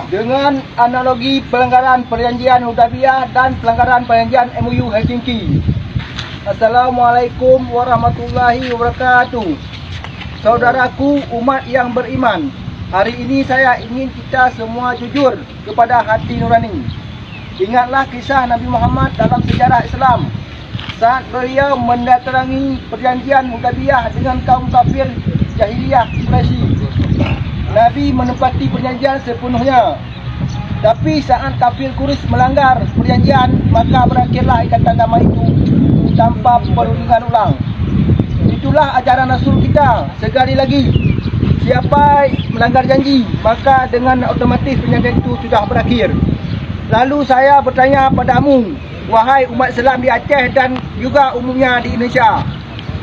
dengan analogi pelanggaran perjanjian Hudaybiyah dan pelanggaran perjanjian MOU Helsinki. Assalamualaikum warahmatullahi wabarakatuh. Saudaraku umat yang beriman, hari ini saya ingin kita semua jujur kepada hati nurani. Ingatlah kisah Nabi Muhammad dalam sejarah Islam saat beliau mendatangi perjanjian Hudaybiyah dengan kaum kafir jahiliyah Quraisy. Nabi menepati perjanjian sepenuhnya. Tapi saat kafir Quraisy melanggar perjanjian, maka berakhirlah ikatan damai itu tanpa perundingan ulang. Itulah ajaran Rasul kita. Sekali lagi, siapa melanggar janji, maka dengan otomatis perjanjian itu sudah berakhir. Lalu saya bertanya padamu, wahai umat Islam di Aceh dan juga umumnya di Indonesia,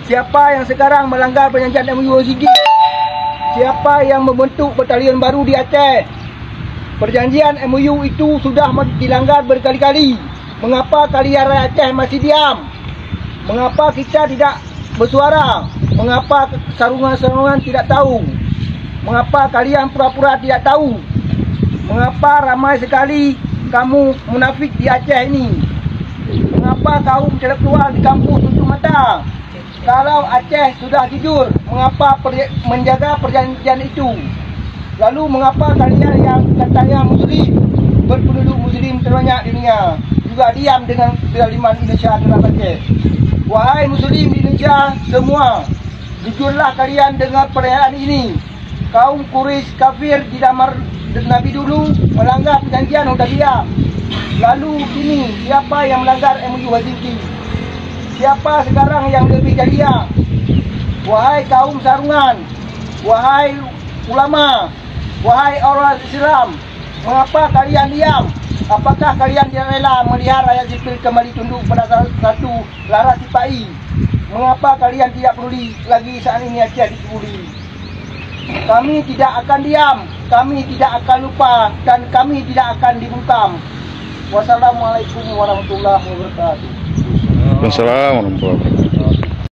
siapa yang sekarang melanggar perjanjian MOU Helsinki? Siapa yang membentuk batalion baru di Aceh? Perjanjian MOU itu sudah dilanggar berkali-kali. Mengapa kalian rakyat Aceh masih diam? Mengapa kita tidak bersuara? Mengapa sarungan-sarungan tidak tahu? Mengapa kalian pura-pura tidak tahu? Mengapa ramai sekali kamu munafik di Aceh ini? Mengapa kaum tidak keluar di kampus tutup mata? Kalau Aceh sudah jujur, mengapa menjaga perjanjian itu? Lalu mengapa kalian yang katanya muslim, berpenduduk muslim terbanyak di dunia, juga diam dengan kezaliman Indonesia terhadap Aceh? Wahai muslim di Indonesia semua, jujurlah kalian dengan perayaan ini. Kaum Quraisy kafir di zaman Nabi dulu melanggar perjanjian Hudaybiyah. Lalu kini siapa yang melanggar MOU Helsinki? Siapa sekarang yang lebih jahiliah? Wahai kaum sarungan, wahai ulama, wahai orang Islam, mengapa kalian diam? Apakah kalian tidak rela melihat rakyat sipil kembali tunduk pada satu laras sipai? Mengapa kalian tidak peduli lagi saat ini Aceh dipeduli? Kami tidak akan diam, kami tidak akan lupa, dan kami tidak akan dibungkam. Wassalamualaikum warahmatullahi wabarakatuh. Wassalamualaikum warahmatullahi wabarakatuh.